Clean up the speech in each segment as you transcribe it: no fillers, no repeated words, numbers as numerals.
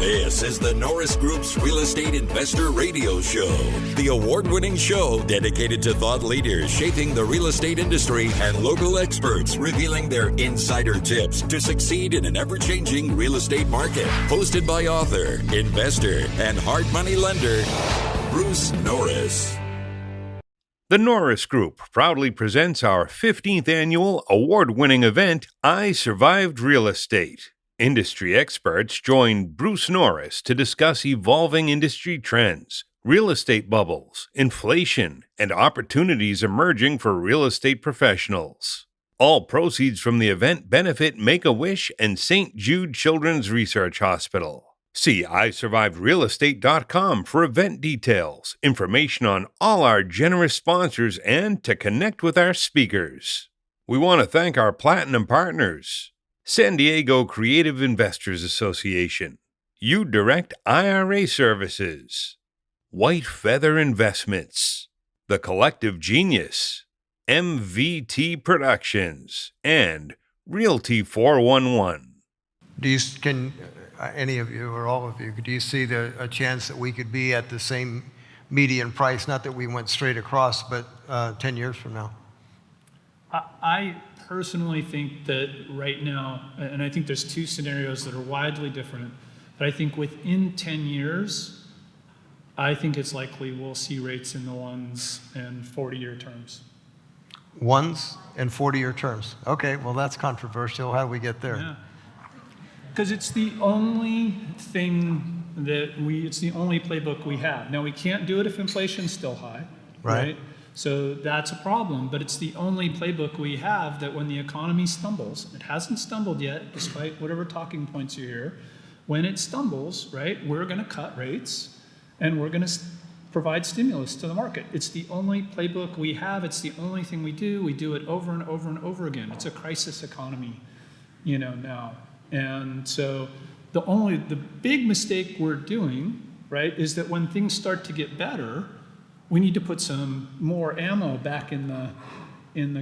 This is the Norris Group's Real Estate Investor Radio Show, the award-winning show dedicated to thought leaders shaping the real estate industry and local experts revealing their insider tips to succeed in an ever-changing real estate market. Hosted by author, investor, and hard money lender, Bruce Norris. The Norris Group proudly presents our 15th annual award-winning event, I Survived Real Estate. Industry experts join Bruce Norris to discuss evolving industry trends, real estate bubbles, inflation, and opportunities emerging for real estate professionals. All proceeds from the event benefit Make-A-Wish and St. Jude Children's Research Hospital. See isurvivedrealestate.com for event details, information on all our generous sponsors, and to connect with our speakers. We want to thank our platinum partners: San Diego Creative Investors Association, U-Direct IRA Services, White Feather Investments, The Collective Genius, MVT Productions, and Realty 411. Can any of you or all of you, do you see a chance that we could be at the same median price? Not that we went straight across, but 10 years from now. I personally think that right now, and I think there's two scenarios that are widely different, but I think within 10 years, I think it's likely we'll see rates in the 1s and 40-year terms. 1s and 40-year terms. Okay, well, that's controversial. How do we get there? Yeah. Because it's the only thing it's the only playbook we have. Now, we can't do it if inflation's still high, right? So that's a problem, but it's the only playbook we have that when the economy stumbles, it hasn't stumbled yet, despite whatever talking points you hear, when it stumbles, right, we're gonna cut rates and we're gonna provide stimulus to the market. It's the only playbook we have, it's the only thing we do it over and over and over again. It's a crisis economy, now. And so the big mistake we're doing, right, is that when things start to get better, we need to put some more ammo back in the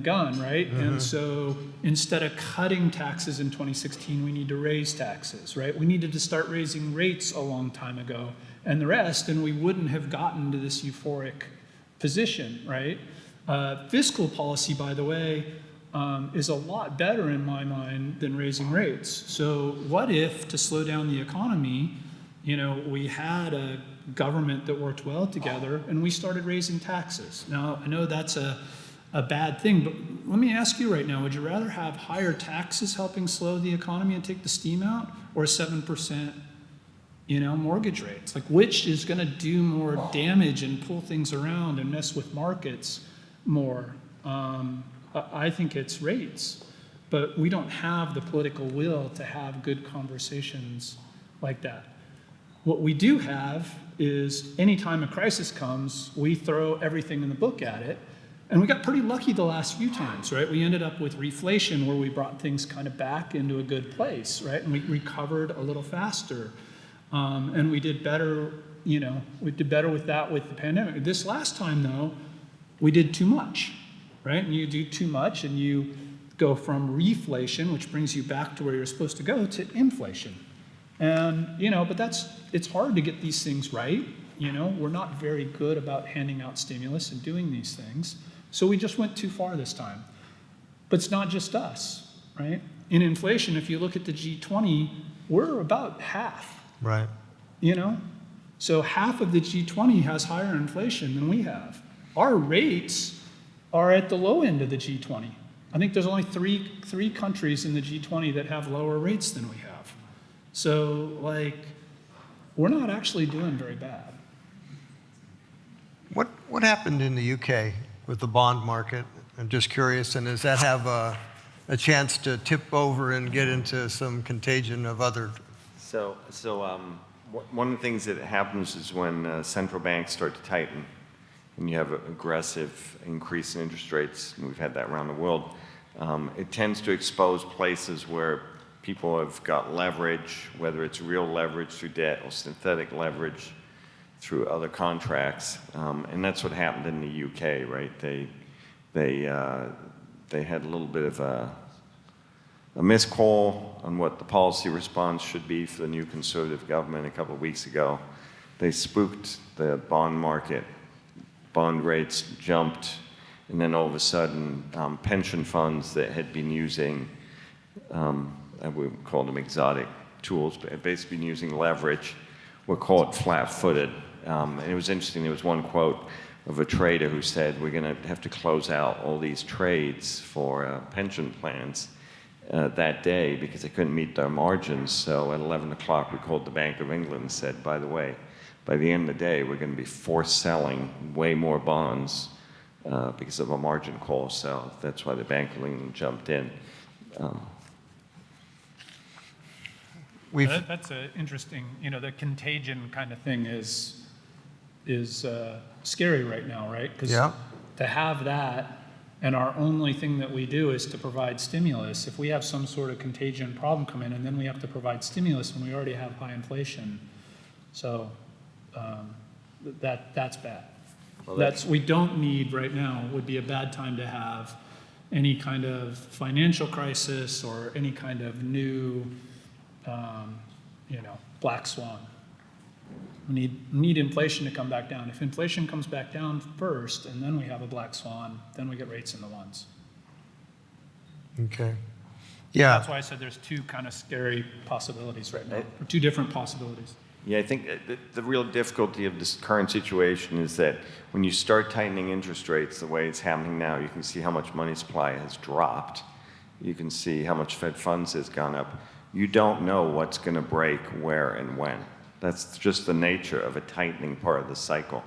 gun, right? Mm-hmm. And so instead of cutting taxes in 2016, we need to raise taxes, right? We needed to start raising rates a long time ago and the rest, and we wouldn't have gotten to this euphoric position, right? Fiscal policy, by the way, is a lot better in my mind than raising rates. So what if, to slow down the economy, we had a government that worked well together and we started raising taxes? Now, I know that's a bad thing, but let me ask you right now, would you rather have higher taxes helping slow the economy and take the steam out, or 7%, mortgage rates? Like, which is gonna do more damage and pull things around and mess with markets more? I think it's rates, but we don't have the political will to have good conversations like that. What we do have is anytime a crisis comes, we throw everything in the book at it. And we got pretty lucky the last few times, right? We ended up with reflation where we brought things kind of back into a good place, right? And we recovered a little faster. And we did better, we did better with that with the pandemic. This last time, though, we did too much, right? And you do too much and you go from reflation, which brings you back to where you're supposed to go, to inflation. And, but it's hard to get these things right. We're not very good about handing out stimulus and doing these things. So we just went too far this time. But it's not just us, right? In inflation, if you look at the G20, we're about half. Right. So half of the G20 has higher inflation than we have. Our rates are at the low end of the G20. I think there's only three countries in the G20 that have lower rates than we have. So, we're not actually doing very bad. What happened in the UK with the bond market? I'm just curious, and does that have a chance to tip over and get into some contagion of other? So one of the things that happens is when central banks start to tighten, and you have an aggressive increase in interest rates, and we've had that around the world, it tends to expose places where people have got leverage, whether it's real leverage through debt or synthetic leverage through other contracts, and that's what happened in the UK, right? They had a little bit of a a missed call on what the policy response should be for the new conservative government a couple of weeks ago. They spooked the bond market. Bond rates jumped, and then all of a sudden, pension funds that had been using, we call them exotic tools, but had basically been using leverage, were caught flat-footed. And it was interesting, there was one quote of a trader who said, we're going to have to close out all these trades for pension plans that day because they couldn't meet their margins. So at 11 o'clock, we called the Bank of England and said, by the way, by the end of the day, we're going to be forced selling way more bonds because of a margin call. So that's why the Bank of England jumped in. That's an interesting, the contagion kind of thing is scary right now, right? Because to have that, and our only thing that we do is to provide stimulus. If we have some sort of contagion problem come in, and then we have to provide stimulus when we already have high inflation, so that's bad. Well, we don't need right now. Would be a bad time to have any kind of financial crisis or any kind of new, black swan. We need inflation to come back down. If inflation comes back down first, and then we have a black swan, then we get rates in the ones. Okay. Yeah. That's why I said there's two kind of scary possibilities right now, or two different possibilities. Yeah, I think the real difficulty of this current situation is that when you start tightening interest rates the way it's happening now, you can see how much money supply has dropped. You can see how much Fed funds has gone up. You don't know what's going to break where and when. That's just the nature of a tightening part of the cycle.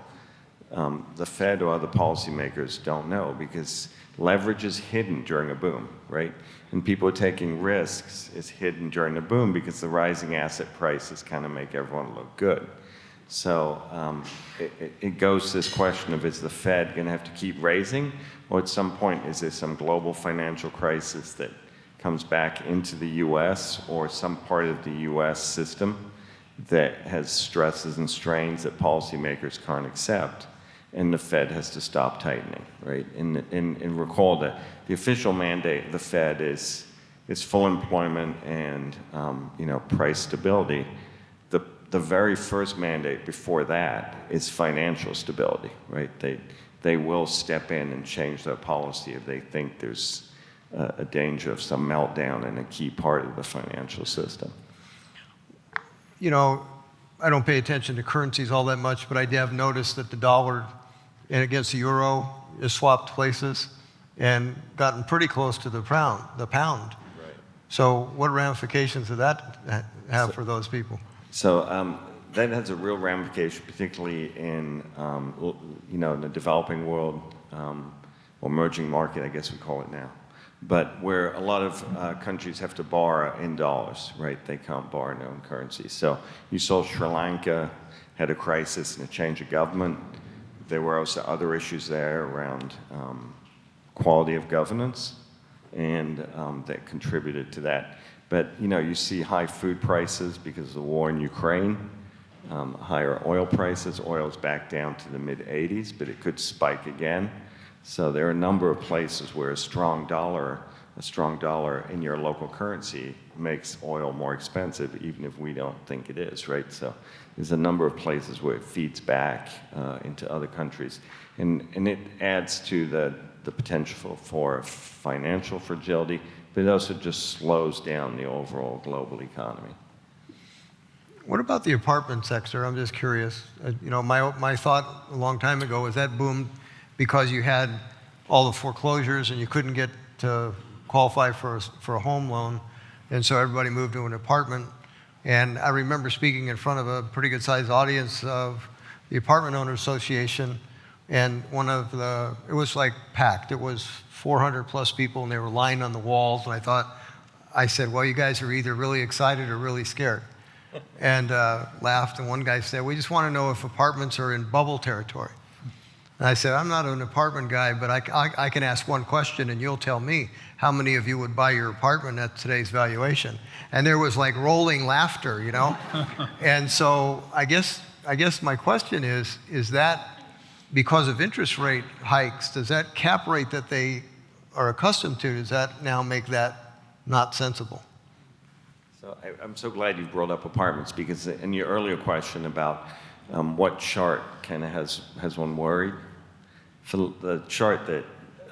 The Fed or other policymakers don't know because leverage is hidden during a boom, right? And people are taking risks is hidden during a boom because the rising asset prices kind of make everyone look good. So it goes to this question of, is the Fed going to have to keep raising, or at some point is there some global financial crisis that comes back into the U.S. or some part of the U.S. system that has stresses and strains that policymakers can't accept, and the Fed has to stop tightening, right? And recall that the official mandate of the Fed is full employment and price stability. The very first mandate before that is financial stability, right? They will step in and change their policy if they think there's a danger of some meltdown in a key part of the financial system. I don't pay attention to currencies all that much, but I have noticed that the dollar and against the euro is swapped places and gotten pretty close to the pound. Right. So what ramifications does that have for those people? So that has a real ramification, particularly in the developing world or emerging market, I guess we call it now. But where a lot of countries have to borrow in dollars, right? They can't borrow in their own currency. So you saw Sri Lanka had a crisis and a change of government. There were also other issues there around quality of governance, and that contributed to that. But you see high food prices because of the war in Ukraine, higher oil prices. Oil's back down to the mid-80s, but it could spike again. So there are a number of places where a strong dollar in your local currency makes oil more expensive, even if we don't think it is, right? So there's a number of places where it feeds back into other countries. And it adds to the potential for financial fragility, but it also just slows down the overall global economy. What about the apartment sector? I'm just curious. My thought a long time ago was that boomed because you had all the foreclosures and you couldn't get to qualify for a home loan, and so everybody moved to an apartment. And I remember speaking in front of a pretty good-sized audience of the Apartment Owners Association, and it was like packed. It was 400 plus people, and they were lying on the walls, and I said, well, you guys are either really excited or really scared. And laughed, and one guy said, we just want to know if apartments are in bubble territory. And I said, I'm not an apartment guy, but I can ask one question and you'll tell me how many of you would buy your apartment at today's valuation. And there was like rolling laughter, And so I guess my question is that because of interest rate hikes, does that cap rate that they are accustomed to, does that now make that not sensible. So I'm so glad you brought up apartments, because in your earlier question about what chart kind of has one worried, for the chart that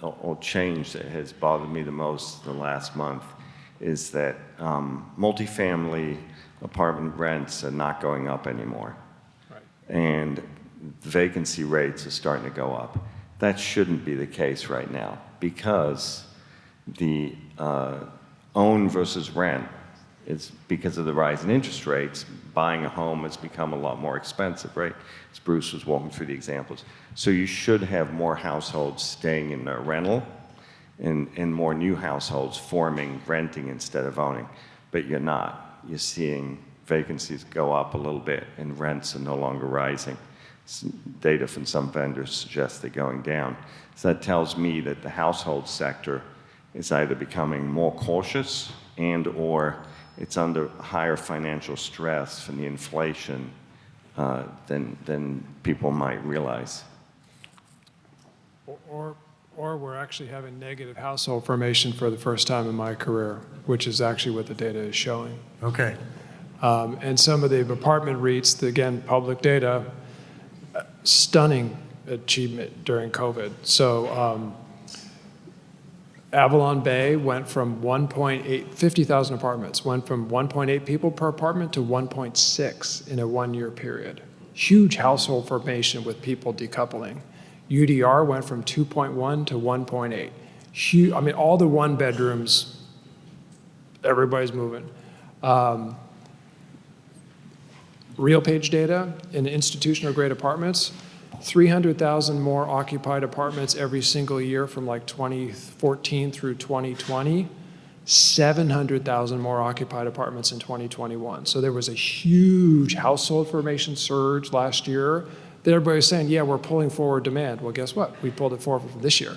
or change that has bothered me the most the last month is that multifamily apartment rents are not going up anymore. Right. And vacancy rates are starting to go up. That shouldn't be the case right now, because the own versus rent is, because of the rise in interest rates, buying a home has become a lot more expensive, right? As Bruce was walking through the examples. So you should have more households staying in their rental and more new households forming renting instead of owning. But you're not. You're seeing vacancies go up a little bit and rents are no longer rising. Data from some vendors suggests they're going down. So that tells me that the household sector is either becoming more cautious and or it's under higher financial stress from the inflation than people might realize. Or we're actually having negative household formation for the first time in my career, which is actually what the data is showing. Okay. And some of the apartment REITs, again, public data, stunning achievement during COVID. So Avalon Bay went from 50,000 apartments, went from 1.8 people per apartment to 1.6 in a one-year period. Huge household formation with people decoupling. UDR went from 2.1 to 1.8. Huge, I mean, all the one bedrooms, everybody's moving. RealPage data in institutional grade apartments, 300,000 more occupied apartments every single year from like 2014 through 2020, 700,000 more occupied apartments in 2021. So there was a huge household formation surge last year that everybody was saying, yeah, we're pulling forward demand. Well, guess what? We pulled it forward from this year.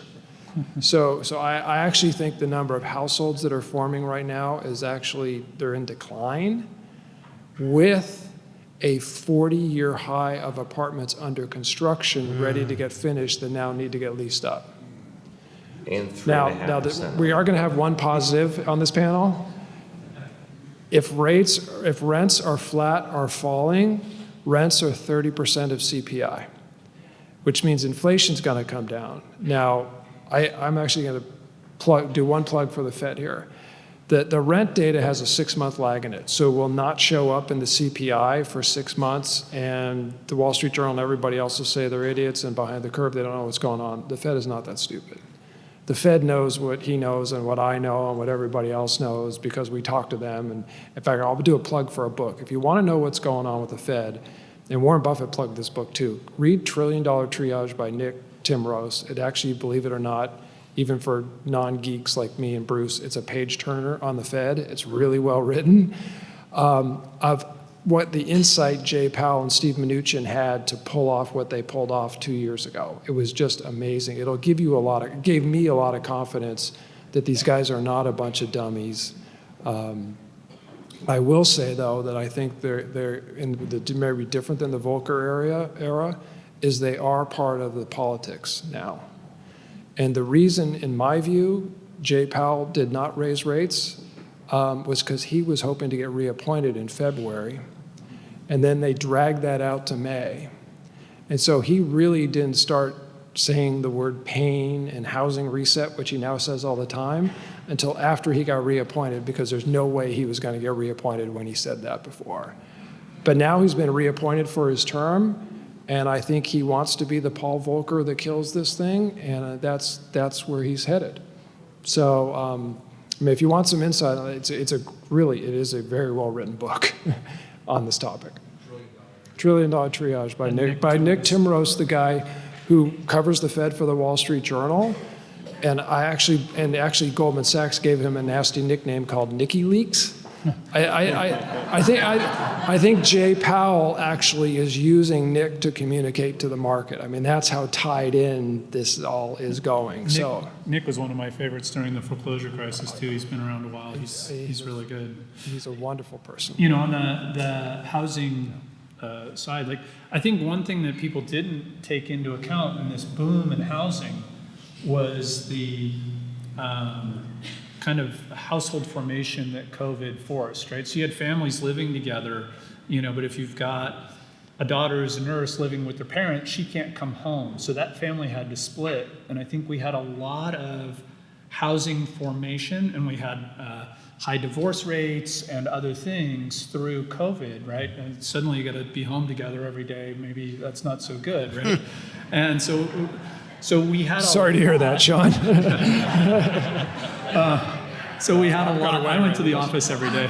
So I actually think the number of households that are forming right now is actually, they're in decline with a 40-year high of apartments under construction ready to get finished that now need to get leased up. And 3.5%. Now we are going to have one positive on this panel. If rents are flat or falling, rents are 30% of CPI, which means inflation's going to come down. Now, I'm actually going to do one plug for the Fed here. The rent data has a 6-month lag in it, so it will not show up in the CPI for 6 months, and the Wall Street Journal and everybody else will say they're idiots and behind the curve, they don't know what's going on. The Fed is not that stupid. The Fed knows what he knows and what I know and what everybody else knows because we talk to them. And in fact, I'll do a plug for a book. If you want to know what's going on with the Fed, and Warren Buffett plugged this book too, read $1 Trillion Triage by Nick Timrose. It actually, believe it or not, even for non-geeks like me and Bruce, it's a page turner on the Fed. It's really well written of what the insight Jay Powell and Steve Mnuchin had to pull off what they pulled off 2 years ago. It was just amazing. It gave me a lot of confidence that these guys are not a bunch of dummies. I will say though that I think they're maybe different than the Volcker era is they are part of the politics now. And the reason, in my view, Jay Powell did not raise rates was because he was hoping to get reappointed in February. And then they dragged that out to May. And so he really didn't start saying the word pain and housing reset, which he now says all the time, until after he got reappointed, because there's no way he was going to get reappointed when he said that before. But now he's been reappointed for his term, and I think he wants to be the Paul Volcker that kills this thing, and that's where he's headed. So, I mean, if you want some insight, it is a very well-written book on this topic. $1 Trillion Triage by Nick Timrose, the guy who covers the Fed for the Wall Street Journal. And actually Goldman Sachs gave him a nasty nickname called Nicky Leaks. I think Jay Powell actually is using Nick to communicate to the market. I mean, that's how tied in this all is going. Nick was one of my favorites during the foreclosure crisis too. He's been around a while. He's really good. He's a wonderful person. You know, on the housing side, like I think one thing that people didn't take into account in this boom in housing was the kind kind of household formation that COVID forced, right? So you had families living together, but if you've got a daughter who's a nurse living with their parents, she can't come home. So that family had to split. And I think we had a lot of housing formation, and we had high divorce rates and other things through COVID, right? And suddenly you got to be home together every day. Maybe that's not so good, right? And so we had. Sorry to hear that, Sean. So we had a lot. I went to the office every day.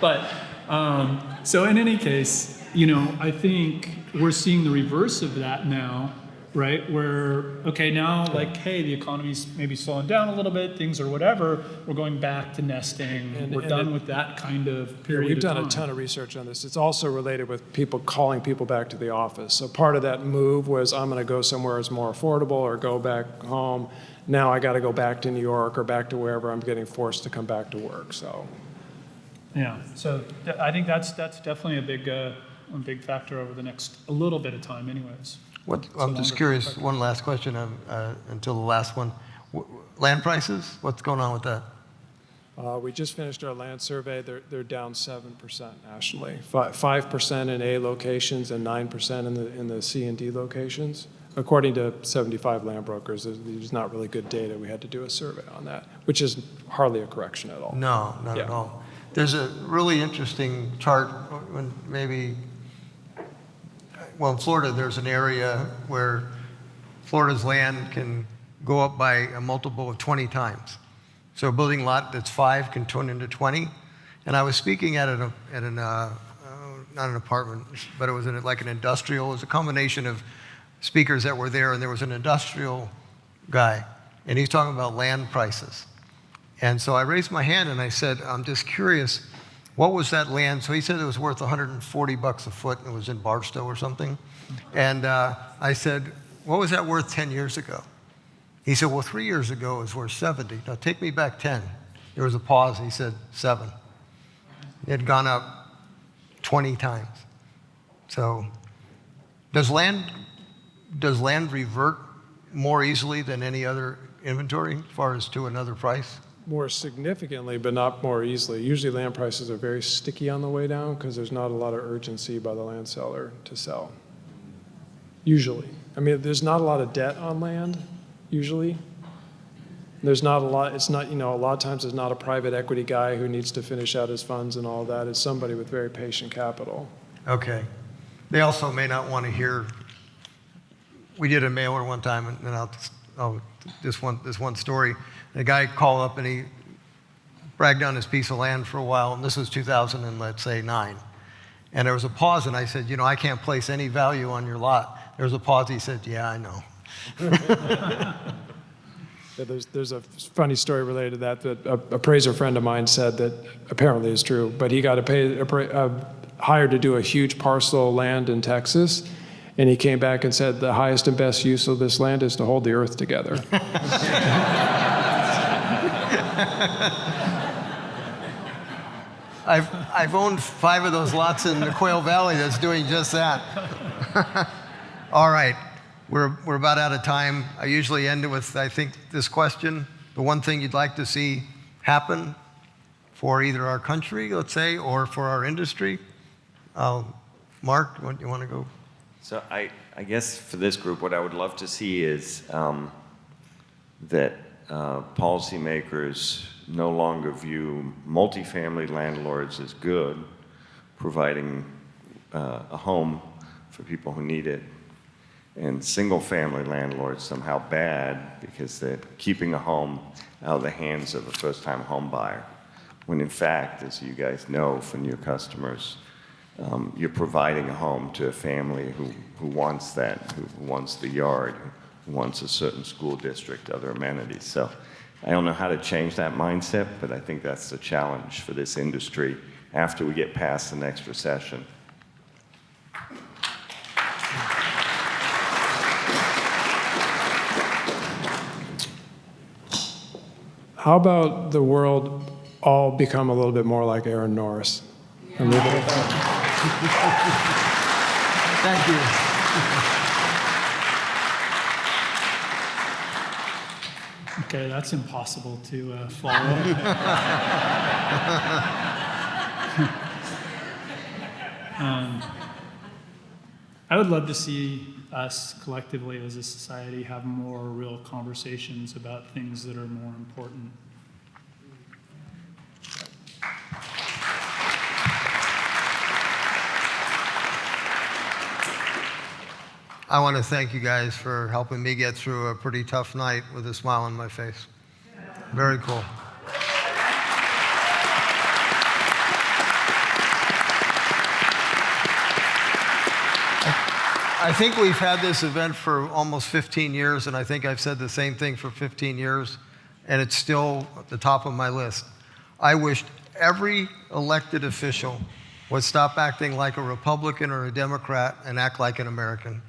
But so in any case, I think we're seeing the reverse of that now, right? Where, okay, now hey, the economy's maybe slowing down a little bit, things or whatever, we're going back to nesting. We're done with that kind of period We've of done time. a ton of research on this. It's also related with people calling people back to the office. So part of that move was, I'm going to go somewhere that's more affordable or go back home. Now I got to go back to New York or back to wherever I'm getting forced to come back to work. So. Yeah, so I think that's definitely a big factor over the next a little bit of time, anyways. I'm just curious. One last question until the last one. Land prices. What's going on with that? We just finished our land survey. They're down 7% nationally, 5% in A locations and 9% in the C and D locations. According to 75 land brokers, there's not really good data. We had to do a survey on that, which is hardly a correction at all. No, not at all. There's a really interesting chart when in Florida, there's an area where Florida's land can go up by a multiple of 20 times. So a building lot that's 5 can turn into 20. And I was speaking at not an apartment, but it was like an industrial. It was a combination of speakers that were there, and there was an industrial guy, and he's talking about land prices. And so I raised my hand and I said, I'm just curious, what was that land? So he said it was worth $140 a foot, and it was in Barstow or something. And I said, what was that worth 10 years ago? He said, well, 3 years ago it was worth 70. Now take me back 10. There was a pause. He said 7. It had gone up 20 times. So does land revert more easily than any other inventory as far as to another price? More significantly, but not more easily. Usually land prices are very sticky on the way down because there's not a lot of urgency by the land seller to sell. Usually. I mean, there's not a lot of debt on land, usually. There's not a lot, it's not, a lot of times there's not a private equity guy who needs to finish out his funds and all that. It's somebody with very patient capital. Okay. They also may not want to hear, we did a mailer one time, and this one story. The guy called up and he bragged on his piece of land for a while, and this was 2009. And there was a pause, and I said, I can't place any value on your lot. There was a pause. He said, yeah, I know. Yeah, there's a funny story related to that a appraiser friend of mine said that apparently is true, but he got hired to do a huge parcel of land in Texas, and he came back and said the highest and best use of this land is to hold the earth together. I've owned 5 of those lots in the Quail Valley that's doing just that. All right, we're about out of time. I usually end it with, I think, this question: the one thing you'd like to see happen for either our country, let's say, or for our industry. Mark, you want to go? So I guess for this group, what I would love to see is that policymakers no longer view multifamily landlords as good, providing a home for people who need it, and single-family landlords somehow bad because they're keeping a home out of the hands of a first-time home buyer. When in fact, as you guys know from your customers, you're providing a home to a family who wants that, who wants the yard, who wants a certain school district, other amenities. So I don't know how to change that mindset, but I think that's the challenge for this industry after we get past the next recession. How about the world all become a little bit more like Aaron Norris? And leave it at that. Thank you. Okay, that's impossible to follow. I would love to see us collectively as a society have more real conversations about things that are more important. I want to thank you guys for helping me get through a pretty tough night with a smile on my face. Very cool. I think we've had this event for almost 15 years, and I think I've said the same thing for 15 years, and it's still at the top of my list. I wished every elected official would stop acting like a Republican or a Democrat and act like an American.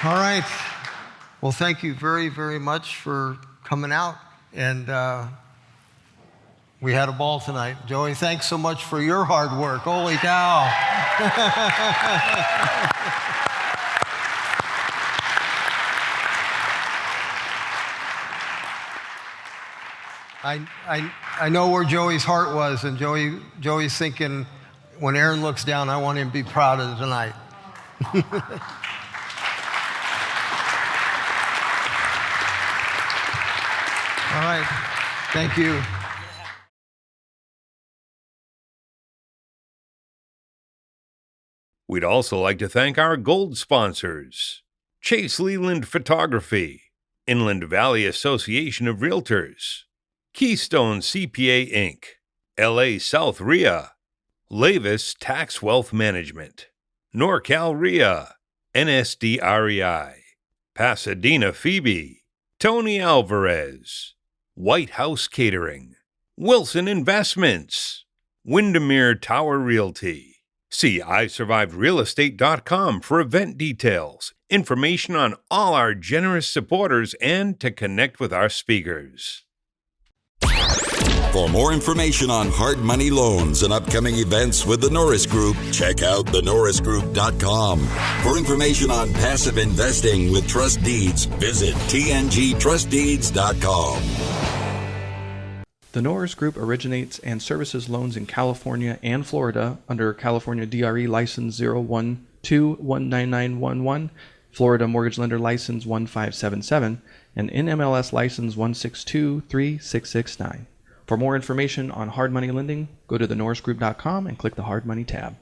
All right. Well, thank you very, very much for coming out. And we had a ball tonight. Joey, thanks so much for your hard work. Holy cow. I know where Joey's heart was, and Joey's thinking, when Aaron looks down, I want him to be proud of tonight. All right. Thank you. We'd also like to thank our gold sponsors: Chase Leland Photography, Inland Valley Association of Realtors, Keystone CPA Inc., LA South RIA, Lavis Tax Wealth Management, NorCal RIA, NSDREI, Pasadena Phoebe, Tony Alvarez, White House Catering, Wilson Investments, Windermere Tower Realty. See iSurvivedRealEstate.com for event details, information on all our generous supporters, and to connect with our speakers. For more information on hard money loans and upcoming events with the Norris Group, check out thenorrisgroup.com. For information on passive investing with trust deeds, visit tngtrustdeeds.com. The Norris Group originates and services loans in California and Florida under California DRE License 012-19911, Florida Mortgage Lender License 1577, and NMLS License 1623669. For more information on hard money lending, go to thenorrisgroup.com and click the Hard Money tab.